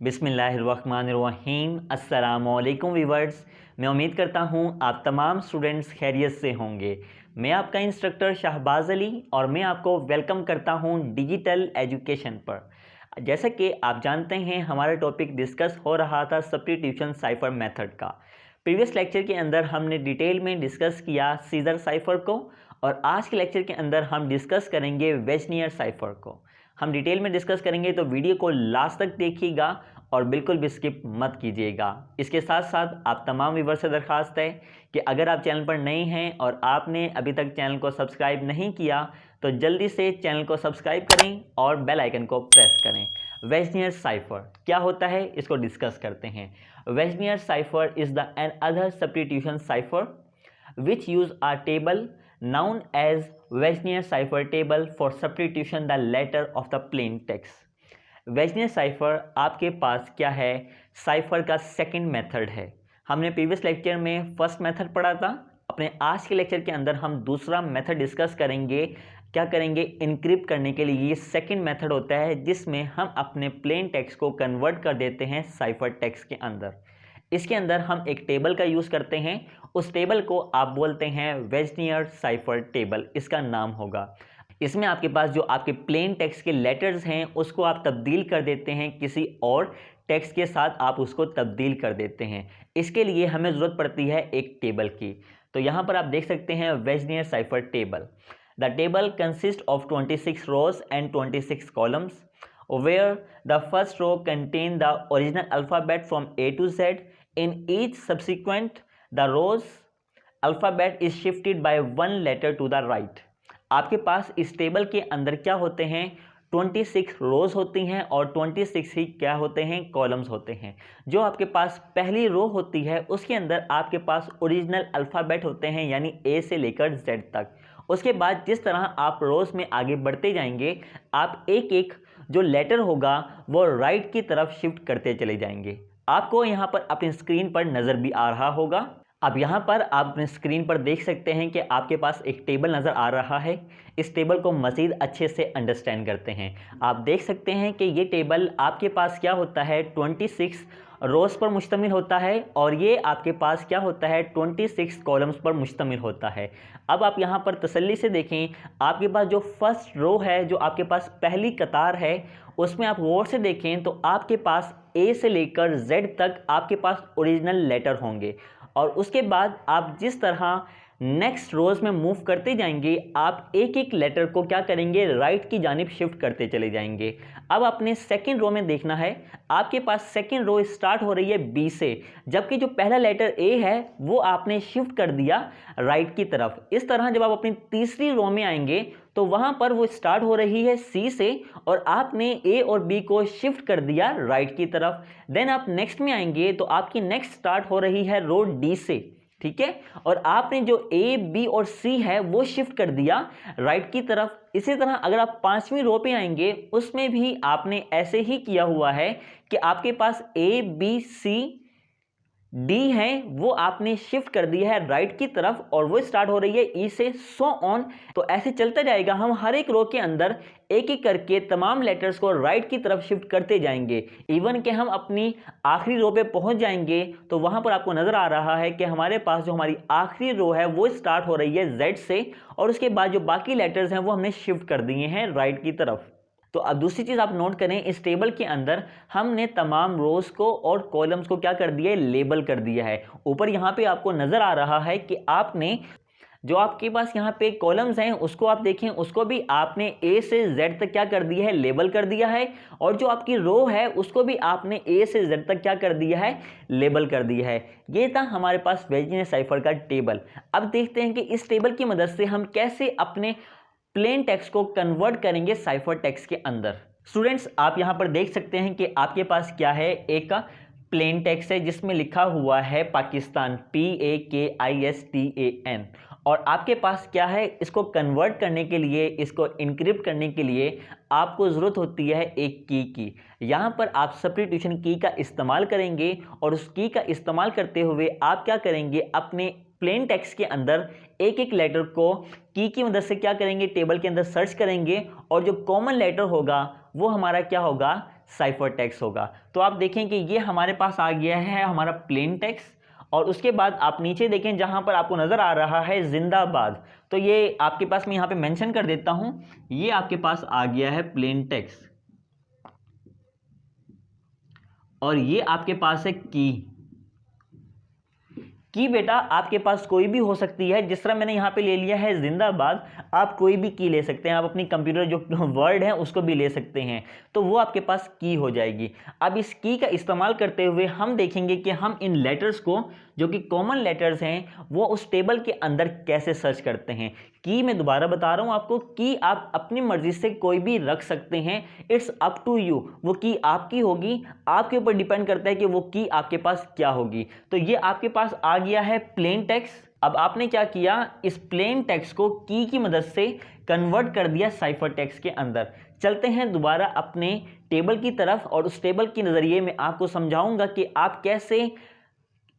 बिस्मिल्लाहिर्रहमानिर्रहीम। अस्सलामुअलैकुम वीवर्स, मैं उम्मीद करता हूँ आप तमाम स्टूडेंट्स खैरियत से होंगे। मैं आपका इंस्ट्रक्टर शाहबाज अली और मैं आपको वेलकम करता हूँ डिजिटल एजुकेशन पर। जैसा कि आप जानते हैं, हमारा टॉपिक डिस्कस हो रहा था सब्स्टिट्यूशन साइफर मेथड का। प्रीवियस लेक्चर के अंदर हमने डिटेल में डिस्कस किया सीजर साइफर को और आज के लेक्चर के अंदर हम डिस्कस करेंगे वेजनियर साइफर को। हम डिटेल में डिस्कस करेंगे, तो वीडियो को लास्ट तक देखिएगा और बिल्कुल भी स्किप मत कीजिएगा। इसके साथ साथ आप तमाम व्यूअर्स से दरख्वास्त है कि अगर आप चैनल पर नए हैं और आपने अभी तक चैनल को सब्सक्राइब नहीं किया तो जल्दी से चैनल को सब्सक्राइब करें और बेल आइकन को प्रेस करें। वेजनियर साइफर क्या होता है, इसको डिस्कस करते हैं। Vigenere cipher is the another substitution cipher which use a table known as Wagner cipher table for substitution the letter of the plain text। Wagner cipher आपके पास क्या है, साइफर का सेकंड मेथड है। हमने previous lecture में first method पढ़ा था। अपने आज के लेक्चर के अंदर हम दूसरा मेथड डिस्कस करेंगे। क्या करेंगे, इनक्रिप्ट करने के लिए ये सेकंड मेथड होता है जिसमें हम अपने प्लेन टेक्स्ट को कन्वर्ट कर देते हैं साइफर टेक्स्ट के अंदर। इसके अंदर हम एक टेबल का यूज़ करते हैं, उस टेबल को आप बोलते हैं वेजनियर साइफर टेबल, इसका नाम होगा। इसमें आपके पास जो आपके प्लेन टेक्स्ट के लेटर्स हैं उसको आप तब्दील कर देते हैं, किसी और टेक्स्ट के साथ आप उसको तब्दील कर देते हैं। इसके लिए हमें ज़रूरत पड़ती है एक टेबल की। तो यहाँ पर आप देख सकते हैं Vigenere cipher table. The table consist of 26 rows and 26 columns where the first row contain the original alphabet from A to Z. In each subsequent, the rows alphabet is shifted by one letter to the right. आपके पास इस table के अंदर क्या होते हैं, 26 रोज होती हैं और 26 ही क्या होते हैं, कॉलम्स होते हैं। जो आपके पास पहली रो होती है उसके अंदर आपके पास ओरिजिनल अल्फ़ाबेट होते हैं, यानी ए से लेकर जेड तक। उसके बाद जिस तरह आप रोज में आगे बढ़ते जाएंगे, आप एक एक जो लेटर होगा वो राइट की तरफ शिफ्ट करते चले जाएंगे। आपको यहाँ पर अपनी स्क्रीन पर नज़र भी आ रहा होगा। अब यहाँ पर आप अपने स्क्रीन पर देख सकते हैं कि आपके पास एक टेबल नज़र आ रहा है। इस टेबल को मज़ीद अच्छे से अंडरस्टैंड करते हैं। आप देख सकते हैं कि ये टेबल आपके पास क्या होता है, 26 रोज़ पर मुश्तमिल होता है और ये आपके पास क्या होता है, 26 कॉलम्स पर मुश्तमिल होता है। अब आप यहाँ पर तसल्ली से देखें, आपके पास जो फर्स्ट रो है, जो आपके पास पहली कतार है, उसमें आप गौर से देखें तो आपके पास ए से लेकर जेड तक आपके पास ओरिजिनल लेटर होंगे और उसके बाद आप जिस तरह नेक्स्ट रोज में मूव करते जाएंगे, आप एक एक लेटर को क्या करेंगे, राइट की जानिब शिफ्ट करते चले जाएंगे। अब अपने सेकंड रो में देखना है, आपके पास सेकंड रो स्टार्ट हो रही है बी से, जबकि जो पहला लेटर ए है वो आपने शिफ्ट कर दिया राइट की तरफ। इस तरह जब आप अपनी तीसरी रो में आएंगे तो वहां पर वो स्टार्ट हो रही है सी से और आपने ए और बी को शिफ्ट कर दिया राइट की तरफ। देन आप नेक्स्ट में आएंगे तो आपकी नेक्स्ट स्टार्ट हो रही है रो डी से, ठीक है, और आपने जो ए बी और सी है वो शिफ्ट कर दिया राइट की तरफ। इसी तरह अगर आप पांचवी रो पे आएंगे उसमें भी आपने ऐसे ही किया हुआ है कि आपके पास ए बी सी डी है वो आपने शिफ्ट कर दिया है राइट की तरफ और वो स्टार्ट हो रही है ई से, सो ऑन। तो ऐसे चलता जाएगा, हम हर एक रो के अंदर एक एक करके तमाम लेटर्स को राइट की तरफ शिफ्ट करते जाएंगे। इवन कि हम अपनी आखिरी रो पे पहुंच जाएंगे तो वहां पर आपको नजर आ रहा है कि हमारे पास जो हमारी आखिरी रो है वो स्टार्ट हो रही है जेड से और उसके बाद जो बाकी लेटर्स हैं वो हमने शिफ्ट कर दिए हैं राइट की तरफ। तो अब दूसरी चीज़ आप नोट करें, इस टेबल के अंदर हमने तमाम रोज को और कॉलम्स को क्या कर दिया है, लेबल कर दिया है। ऊपर यहाँ पे आपको नज़र आ रहा है कि आपने जो आपके पास यहाँ पे कॉलम्स हैं उसको आप देखें, उसको भी आपने ए से जेड तक क्या कर दिया है, लेबल कर दिया है, और जो आपकी रो है उसको भी आपने ए से जेड तक क्या कर दिया है, लेबल कर दिया है। ये था हमारे पास वेजनियर साइफर का टेबल। अब देखते हैं कि इस टेबल की मदद से हम कैसे अपने प्लेन टेक्स्ट को कन्वर्ट करेंगे साइफर टेक्स्ट के अंदर। स्टूडेंट्स, आप यहां पर देख सकते हैं कि आपके पास क्या है, एक प्लेन टेक्स्ट है जिसमें लिखा हुआ है पाकिस्तान, PAKISTAN, और आपके पास क्या है, इसको कन्वर्ट करने के लिए, इसको इनक्रिप्ट करने के लिए आपको ज़रूरत होती है एक की। यहाँ पर आप सब्स्टिट्यूशन की का इस्तेमाल करेंगे और उस की का इस्तेमाल करते हुए आप क्या करेंगे, अपने प्लेन टेक्स्ट के अंदर एक एक लेटर को की मदद से क्या करेंगे, टेबल के अंदर सर्च करेंगे और जो कॉमन लेटर होगा वो हमारा क्या होगा, साइफर टेक्स्ट होगा। तो आप देखें कि ये हमारे पास आ गया है हमारा प्लेन टेक्स्ट, और उसके बाद आप नीचे देखें जहां पर आपको नजर आ रहा है जिंदाबाद, तो ये आपके पास मैं यहां पे मेंशन कर देता हूं, ये आपके पास आ गया है प्लेन टेक्स्ट, और ये आपके पास है की बेटा आपके पास कोई भी हो सकती है। जिस तरह मैंने यहाँ पे ले लिया है जिंदाबाद, आप कोई भी की ले सकते हैं, आप अपनी कंप्यूटर जो वर्ड है उसको भी ले सकते हैं, तो वो आपके पास की हो जाएगी। अब इस की का इस्तेमाल करते हुए हम देखेंगे कि हम इन लेटर्स को, जो कि कॉमन लेटर्स हैं, वो उस टेबल के अंदर कैसे सर्च करते हैं। की मैं दोबारा बता रहा हूं आपको, की आप अपनी मर्जी से कोई भी रख सकते हैं, इट्स अप टू यू। वो की आपकी होगी, आपके ऊपर डिपेंड करता है कि वो की आपके पास क्या होगी। तो ये आपके पास आ गया है प्लेन टेक्स्ट। अब आपने क्या किया, इस प्लेन टेक्स्ट को की मदद से कन्वर्ट कर दिया साइफर टेक्स्ट के अंदर। चलते हैं दोबारा अपने टेबल की तरफ, और उस टेबल के नजरिए में आपको समझाऊंगा कि आप कैसे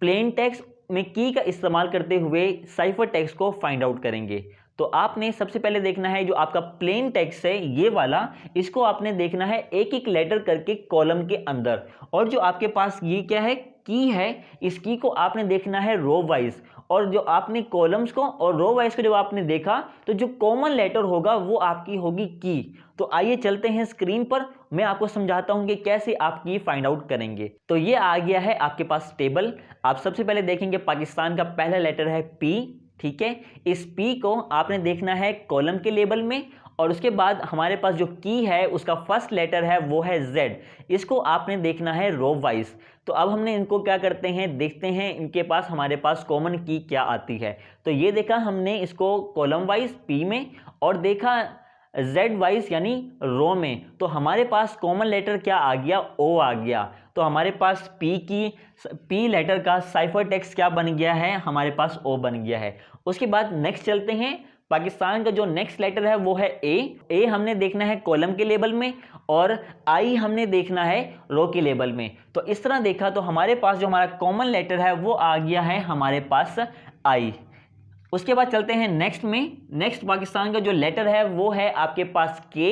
प्लेन टेक्स्ट में की का इस्तेमाल करते हुए साइफर टेक्स्ट को फाइंड आउट करेंगे। तो आपने सबसे पहले देखना है जो आपका प्लेन टेक्स्ट है ये वाला, इसको आपने देखना है एक एक लेटर करके कॉलम के अंदर, और जो आपके पास ये क्या है, की है, इस की को आपने देखना है रो वाइज, और जो आपने कॉलम्स को और रो वाइज को जब आपने देखा तो जो कॉमन लेटर होगा वो आपकी होगी की। तो आइए चलते हैं स्क्रीन पर, मैं आपको समझाता हूं कि कैसे आप की फाइंड आउट करेंगे। तो ये आ गया है आपके पास टेबल। आप सबसे पहले देखेंगे पाकिस्तान का पहला लेटर है पी, ठीक है। इस पी को आपने देखना है कॉलम के लेबल में, और उसके बाद हमारे पास जो की है उसका फर्स्ट लेटर है वो है जेड, इसको आपने देखना है रो वाइज। तो अब हमने इनको क्या करते हैं, देखते हैं इनके पास हमारे पास कॉमन की क्या आती है। तो ये देखा हमने इसको कॉलम वाइज पी में, और देखा जेड वाइज यानी रो में, तो हमारे पास कॉमन लेटर क्या आ गया, ओ आ गया। तो हमारे पास पी लेटर का साइफर टेक्स्ट क्या बन गया है, हमारे पास ओ बन गया है। उसके बाद नेक्स्ट चलते हैं, पाकिस्तान का जो नेक्स्ट लेटर है वो है ए हमने देखना है कॉलम के लेबल में, और आई हमने देखना है रो के लेबल में। तो इस तरह देखा तो हमारे पास जो हमारा कॉमन लेटर है वो आ गया है हमारे पास आई। उसके बाद चलते हैं नेक्स्ट में, नेक्स्ट पाकिस्तान का जो लेटर है वो है आपके पास के।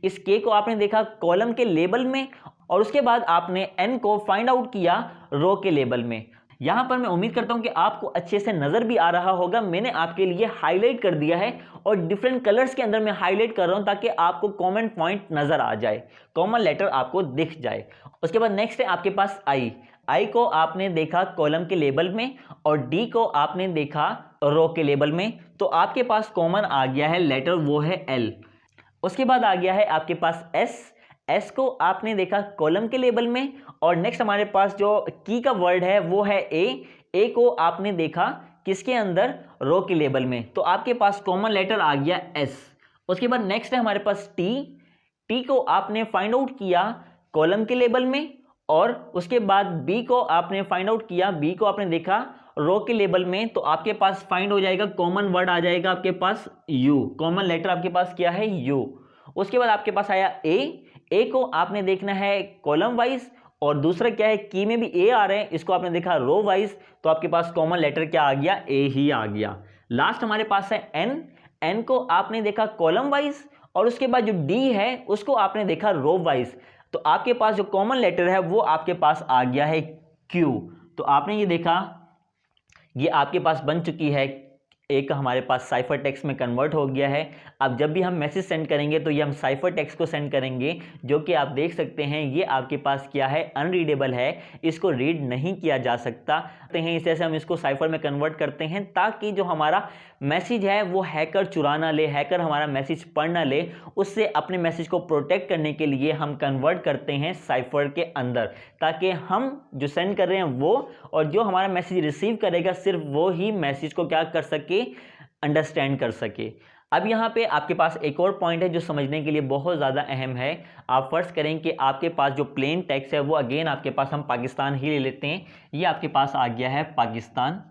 इस के को आपने देखा कॉलम के लेबल में, और उसके बाद आपने एन को फाइंड आउट किया रो के लेबल में। यहां पर मैं उम्मीद करता हूं कि आपको अच्छे से नजर भी आ रहा होगा, मैंने आपके लिए हाईलाइट कर दिया है, और डिफरेंट कलर्स के अंदर मैं हाईलाइट कर रहा हूं ताकि आपको कॉमन पॉइंट नजर आ जाए, कॉमन लेटर आपको दिख जाए। उसके बाद नेक्स्ट है आपके पास आई को आपने देखा कॉलम के लेबल में, और डी को आपने देखा रो के लेबल में। तो आपके पास कॉमन आ गया है लेटर वो है एल। उसके बाद आ गया है आपके पास एस को आपने देखा कॉलम के लेबल में, और नेक्स्ट हमारे पास जो की का वर्ड है वो है ए को आपने देखा किसके अंदर, रो के लेबल में। तो आपके पास कॉमन लेटर आ गया एस। उसके बाद नेक्स्ट है हमारे पास टी को आपने फाइंड आउट किया कॉलम के लेबल में, और उसके बाद बी को आपने फाइंड आउट किया, बी को आपने देखा रो के लेबल में। तो आपके पास फाइंड हो जाएगा, कॉमन वर्ड आ जाएगा आपके पास यू, कॉमन लेटर आपके पास क्या है यू। उसके बाद आपके पास आया ए को आपने देखना है कॉलम वाइज, और दूसरा क्या है की में भी ए आ रहे हैं, इसको आपने देखा रो वाइज। तो आपके पास कॉमन लेटर क्या आ गया, ए ही आ गया। लास्ट हमारे पास है एन को आपने देखा कॉलम वाइज, और उसके बाद जो डी है उसको आपने देखा रो वाइज। तो आपके पास जो कॉमन लेटर है वो आपके पास आ गया है क्यू। तो आपने ये देखा, ये आपके पास बन चुकी है, एक हमारे पास साइफर टेक्स्ट में कन्वर्ट हो गया है। अब जब भी हम मैसेज सेंड करेंगे तो ये हम साइफर टेक्स्ट को सेंड करेंगे, जो कि आप देख सकते हैं ये आपके पास क्या है, अनरीडेबल है, इसको रीड नहीं किया जा सकता है। इस तरह से हम इसको साइफर में कन्वर्ट करते हैं ताकि जो हमारा मैसेज है वो हैकर चुरा ना ले, हैकर हमारा मैसेज पढ़ ना ले, उससे अपने मैसेज को प्रोटेक्ट करने के लिए हम कन्वर्ट करते हैं साइफर के अंदर, ताकि हम जो सेंड कर रहे हैं वो, और जो हमारा मैसेज रिसीव करेगा सिर्फ वो ही मैसेज को क्या कर सके, अंडरस्टैंड कर सके। अब यहाँ पे आपके पास एक और पॉइंट है जो समझने के लिए बहुत ज़्यादा अहम है। आप फर्ज करें कि आपके पास जो प्लेन टेक्स्ट है वो अगेन आपके पास हम पाकिस्तान ही ले लेते हैं, ये आपके पास आ गया है पाकिस्तान।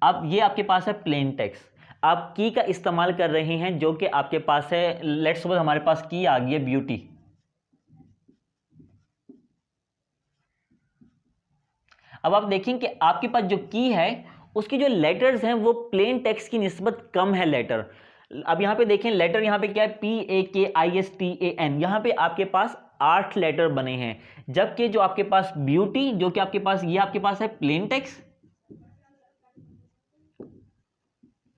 अब ये आपके पास है प्लेन टेक्स्ट, आप की का इस्तेमाल कर रहे हैं जो कि आपके पास है, लेट्स सपोज हमारे पास की आ गई है ब्यूटी। अब आप देखें कि आपके पास जो की है उसकी जो लेटर्स हैं वो प्लेन टेक्स्ट की निस्बत कम है लेटर, अब यहाँ पे देखें लेटर, यहाँ पे क्या है, PAKISTAN, यहाँ पे आपके पास 8 लेटर बने हैं, जबकि जो आपके पास ब्यूटी, जो कि आपके पास ये आपके पास है प्लेन टेक्स्ट,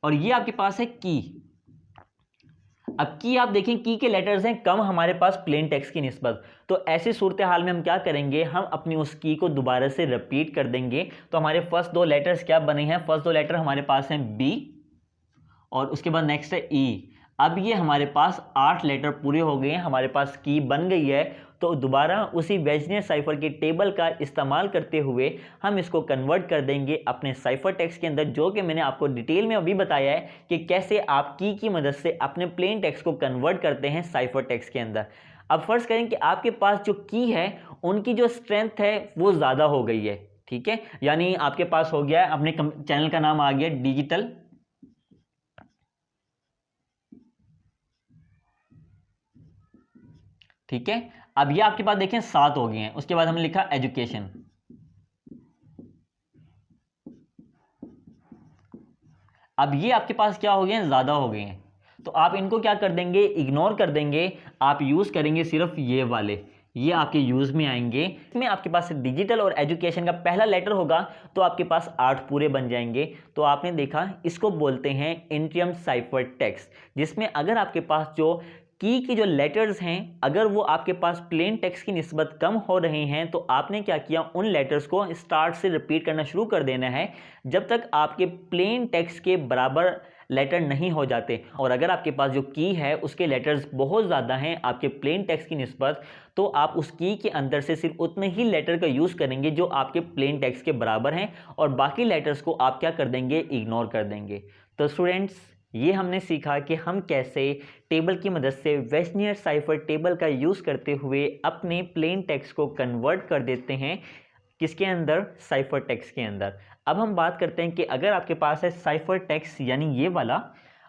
और ये आपके पास है की। अब की आप देखें, की के लेटर्स हैं कम हमारे पास प्लेन टेक्स्ट की निस्बत, तो ऐसी सूरत हाल में हम क्या करेंगे, हम अपनी उस की को दोबारा से रिपीट कर देंगे। तो हमारे फर्स्ट 2 लेटर्स क्या बने हैं, फर्स्ट 2 लेटर हमारे पास हैं बी, और उसके बाद नेक्स्ट है ई। अब ये हमारे पास 8 लेटर पूरे हो गए हैं, हमारे पास की बन गई है। तो दोबारा उसी वेजनियर साइफर के टेबल का इस्तेमाल करते हुए हम इसको कन्वर्ट कर देंगे अपने साइफर टेक्स्ट के अंदर, जो कि मैंने आपको डिटेल में अभी बताया है कि कैसे आप की मदद से अपने प्लेन टेक्स्ट को कन्वर्ट करते हैं साइफर टेक्स्ट के अंदर। अब फर्ज करें कि आपके पास जो की है उनकी जो स्ट्रेंथ है वो ज़्यादा हो गई है, ठीक है, यानी आपके पास हो गया है, अपने चैनल का नाम आ गया डिजिटल ठीक है। अब ये आपके पास देखें 7 हो गए हैं, उसके बाद हमने लिखा एजुकेशन। अब ये आपके पास क्या हो गए हैं, ज़्यादा हो गए हैं, तो आप इनको क्या कर देंगे, इग्नोर कर देंगे, आप यूज़ करेंगे सिर्फ ये वाले, ये आपके यूज़ में आएंगे। इसमें आपके पास डिजिटल और एजुकेशन का पहला लेटर होगा तो आपके पास 8 पूरे बन जाएंगे। तो आपने देखा, इसको बोलते हैं इंट्रियम साइफर टेक्स्ट, जिसमें अगर आपके पास जो की के जो लेटर्स हैं अगर वो आपके पास प्लेन टेक्स्ट की निस्बत कम हो रहे हैं तो आपने क्या किया, उन लेटर्स को स्टार्ट से रिपीट करना शुरू कर देना है जब तक आपके प्लेन टेक्स्ट के बराबर लेटर नहीं हो जाते। और अगर आपके पास जो की है उसके लेटर्स बहुत ज़्यादा हैं आपके प्लेन टेक्स्ट की निस्बत, तो आप उस की के अंदर से सिर्फ उतने ही लेटर का यूज़ करेंगे जो आपके प्लेन टेक्स्ट के बराबर हैं, और बाकी लेटर्स को आप क्या कर देंगे, इग्नोर कर देंगे। तो स्टूडेंट्स, ये हमने सीखा कि हम कैसे टेबल की मदद से वेस्टर्नियर साइफर टेबल का यूज़ करते हुए अपने प्लेन टेक्स्ट को कन्वर्ट कर देते हैं किसके अंदर, साइफर टेक्स्ट के अंदर। अब हम बात करते हैं कि अगर आपके पास है साइफर टेक्स्ट यानी ये वाला,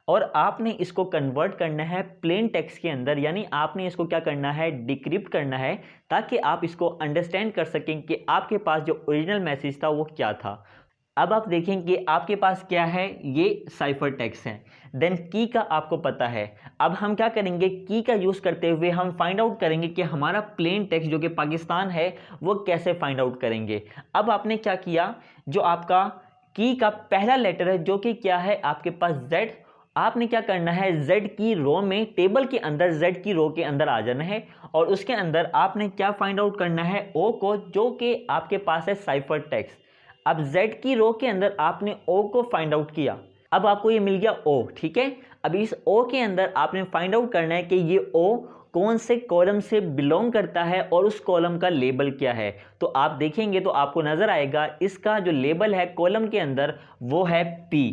और आपने इसको कन्वर्ट करना है प्लेन टेक्स्ट के अंदर, यानी आपने इसको क्या करना है, डिक्रिप्ट करना है, ताकि आप इसको अंडरस्टैंड कर सकें कि आपके पास जो ओरिजिनल मैसेज था वो क्या था। अब आप देखें कि आपके पास क्या है, ये साइफर टेक्स्ट है, देन की का आपको पता है। अब हम क्या करेंगे, की का यूज़ करते हुए हम फाइंड आउट करेंगे कि हमारा प्लेन टेक्स्ट जो कि पाकिस्तान है वो कैसे फाइंड आउट करेंगे। अब आपने क्या किया, जो आपका की का पहला लेटर है जो कि क्या है आपके पास Z, आपने क्या करना है, Z की रो में, टेबल के अंदर Z की रो के अंदर आ जाना है, और उसके अंदर आपने क्या फाइंड आउट करना है, O को, जो कि आपके पास है साइफर टेक्स्ट। अब Z की रो के अंदर आपने O को फाइंड आउट किया, अब आपको ये मिल गया O, ठीक है। अब इस O के अंदर आपने फाइंड आउट करना है कि ये O कौन से कॉलम से बिलोंग करता है और उस कॉलम का लेबल क्या है। तो आप देखेंगे तो आपको नजर आएगा इसका जो लेबल है कॉलम के अंदर वो है P।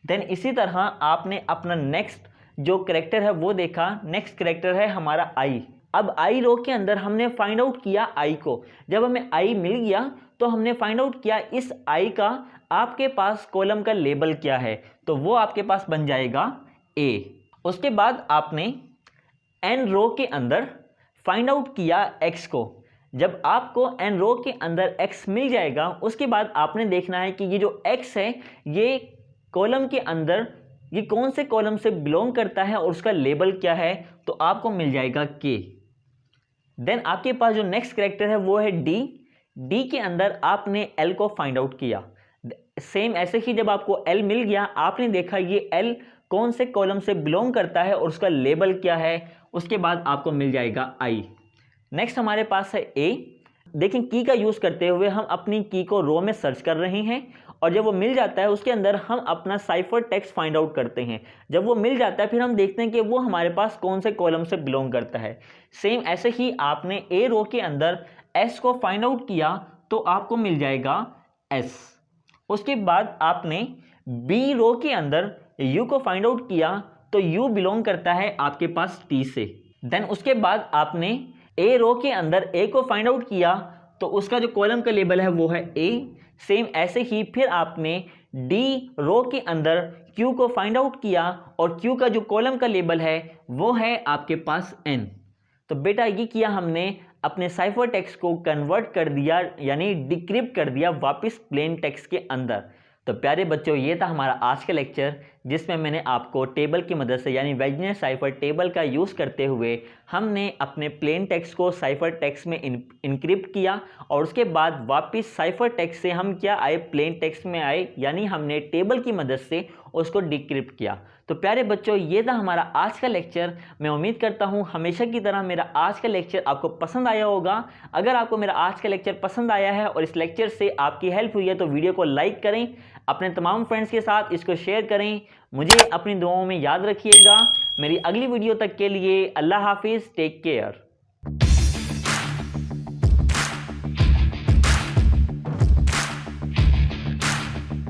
देन इसी तरह आपने अपना नेक्स्ट जो करेक्टर है वो देखा, नेक्स्ट करेक्टर है हमारा I। अब I रो के अंदर हमने फाइंड आउट किया I को, जब हमें I मिल गया तो हमने फाइंड आउट किया इस I का आपके पास कॉलम का लेबल क्या है, तो वो आपके पास बन जाएगा A। उसके बाद आपने N रो के अंदर फाइंड आउट किया X को, जब आपको N रो के अंदर X मिल जाएगा उसके बाद आपने देखना है कि ये जो X है ये कॉलम के अंदर ये कौन से कॉलम से बिलोंग करता है और उसका लेबल क्या है, तो आपको मिल जाएगा K। देन आपके पास जो नेक्स्ट कैरेक्टर है वो है D। D के अंदर आपने L को फाइंड आउट किया, सेम ऐसे ही जब आपको L मिल गया आपने देखा ये L कौन से कॉलम से बिलोंग करता है और उसका लेबल क्या है, उसके बाद आपको मिल जाएगा I। नेक्स्ट हमारे पास है A। देखें की का यूज़ करते हुए हम अपनी की को रो में सर्च कर रहे हैं, और जब वो मिल जाता है उसके अंदर हम अपना साइफर टेक्स्ट फाइंड आउट करते हैं। जब वो मिल जाता है फिर हम देखते हैं कि वो हमारे पास कौन से कॉलम से बिलोंग करता है। सेम ऐसे ही आपने A रो के अंदर S को फाइंड आउट किया तो आपको मिल जाएगा S। उसके बाद आपने B रो के अंदर U को फाइंड आउट किया तो U बिलोंग करता है आपके पास T से। देन उसके बाद आपने A रो के अंदर A को फाइंड आउट किया तो उसका जो कॉलम का लेबल है वो है A। सेम ऐसे ही फिर आपने D रो के अंदर Q को फाइंड आउट किया और Q का जो कॉलम का लेबल है वो है आपके पास N। तो बेटा ये किया हमने, अपने साइफर टेक्स्ट को कन्वर्ट कर दिया यानी डिक्रिप्ट कर दिया वापस प्लेन टेक्स्ट के अंदर। तो प्यारे बच्चों ये था हमारा आज का लेक्चर। जिसमें मैंने आपको टेबल की मदद से यानी वेजनेस साइफर टेबल का यूज़ करते हुए हमने अपने प्लेन टेक्स्ट को साइफर टेक्स्ट में इनक्रिप्ट किया और उसके बाद वापस साइफर टेक्स्ट से हम क्या आए, प्लेन टेक्स्ट में आए, यानी हमने टेबल की मदद से उसको डिक्रिप्ट किया। तो प्यारे बच्चों, ये था हमारा आज का लेक्चर। मैं उम्मीद करता हूँ हमेशा की तरह मेरा आज का लेक्चर आपको पसंद आया होगा। अगर आपको मेरा आज का लेक्चर पसंद आया है और इस लेक्चर से आपकी हेल्प हुई है तो वीडियो को लाइक करें, अपने तमाम फ्रेंड्स के साथ इसको शेयर करें। मुझे अपनी दुआओं में याद रखिएगा। मेरी अगली वीडियो तक के लिए अल्लाह हाफिज़, टेक केयर।